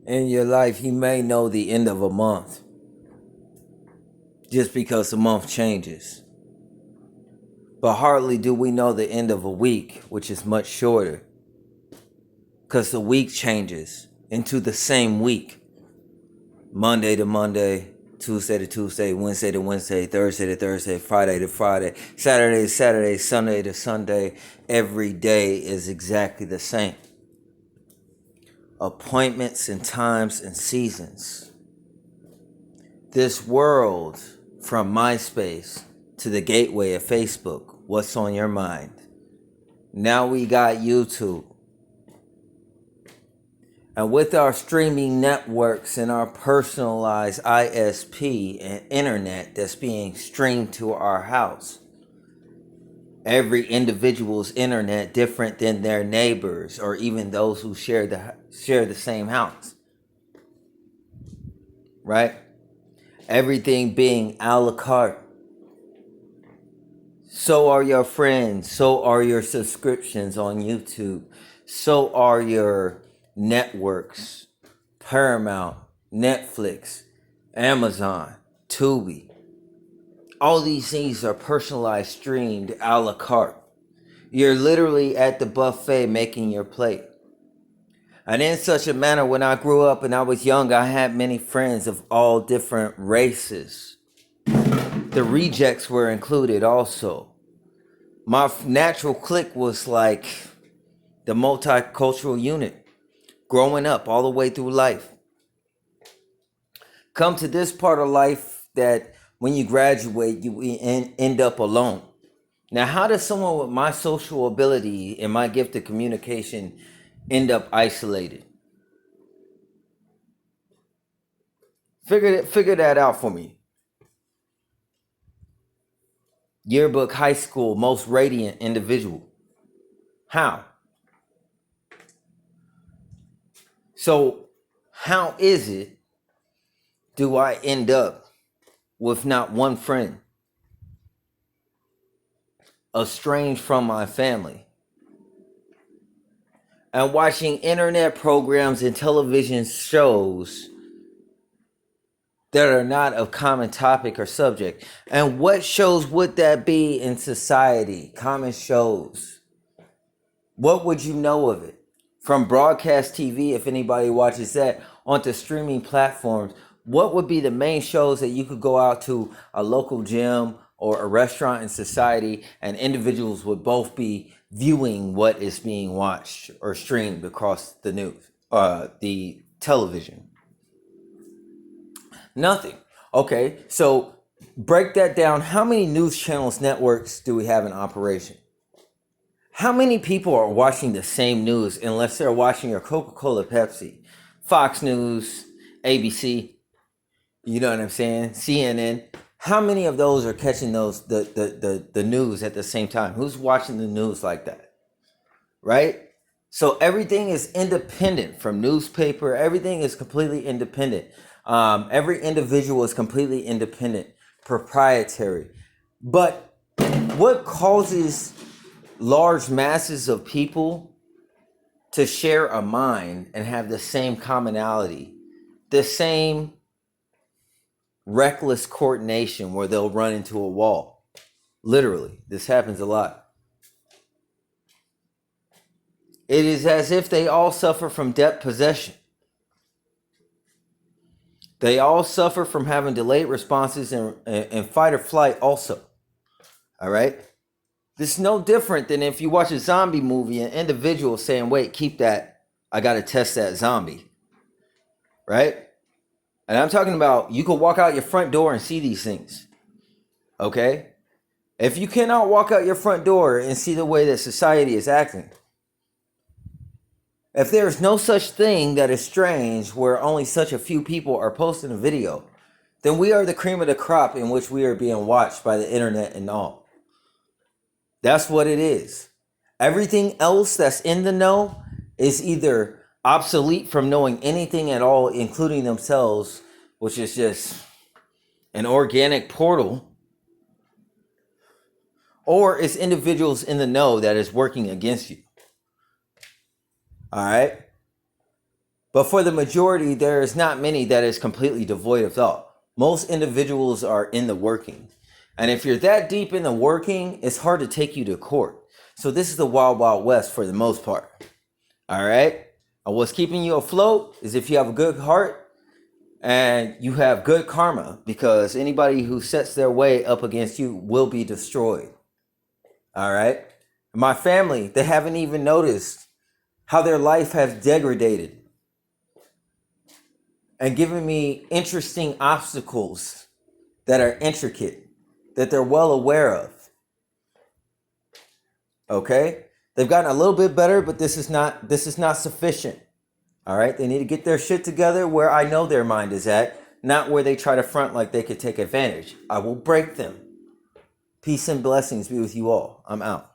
In your life, you may know the end of a month just because the month changes. But hardly do we know the end of a week, which is much shorter, because the week changes into the same week. Monday to Monday, Tuesday to Tuesday, Wednesday to Wednesday, Thursday to Thursday, Friday to Friday, Saturday to Saturday, Sunday to Sunday. Every day is exactly the same. Appointments and times and seasons. This world, from MySpace to the gateway of Facebook, what's on your mind? Now we got YouTube. And with our streaming networks and our personalized ISP and internet that's being streamed to our house, every individual's internet different than their neighbors or even those who share the same house. Right? Everything being a la carte. So are your friends. So are your subscriptions on YouTube. So are your networks. Paramount, Netflix, Amazon, Tubi. All these things are personalized, streamed a la carte. You're literally at the buffet making your plate. And in such a manner, when I grew up and I was young, I had many friends of all different races. The rejects were included also. My natural clique was like the multicultural unit, growing up all the way through life. Come to this part of life that when you graduate, you end up alone. Now, how does someone with my social ability and my gift of communication end up isolated? Figure that out for me. Yearbook high school, most radiant individual. How? So, how is it do I end up with not one friend, estranged from my family, and watching internet programs and television shows that are not of common topic or subject? And what shows would that be in society? Common shows. What would you know of it? From broadcast TV, if anybody watches that, onto streaming platforms, what would be the main shows that you could go out to a local gym or a restaurant in society and individuals would both be viewing what is being watched or streamed across the news, the television? Nothing. Okay, so break that down. How many news channels, networks do we have in operation? How many people are watching the same news unless they're watching your Coca-Cola, Pepsi, Fox News, ABC, you know what I'm saying, CNN? How many of those are catching the news at the same time? Who's watching the news like that? Right? So everything is independent from newspaper. Everything is completely independent. Every individual is completely independent, proprietary. But what causes large masses of people to share a mind and have the same commonality, the same reckless coordination where they'll run into a wall? Literally, this happens a lot. It is as if they all suffer from debt possession. They all suffer from having delayed responses and fight or flight also. All right? This is no different than if you watch a zombie movie, an individual saying, wait, keep that. I got to test that zombie. Right? And I'm talking about you could walk out your front door and see these things. Okay? If you cannot walk out your front door and see the way that society is acting, if there's no such thing that is strange where only such a few people are posting a video, then we are the cream of the crop in which we are being watched by the internet and all. That's what it is. Everything else that's in the know is either obsolete from knowing anything at all, including themselves, which is just an organic portal, or it's individuals in the know that is working against you. All right? But for the majority, there is not many that is completely devoid of thought. Most individuals are in the working. And if you're that deep in the working, it's hard to take you to court. So this is the wild, wild west for the most part. All right? And what's keeping you afloat is if you have a good heart and you have good karma, because anybody who sets their way up against you will be destroyed. All right? My family, they haven't even noticed how their life has degraded and given me interesting obstacles that are intricate, that they're well aware of. Okay? They've gotten a little bit better, but this is not sufficient. All right? They need to get their shit together where I know their mind is at, not where they try to front like they could take advantage. I will break them. Peace and blessings be with you all. I'm out.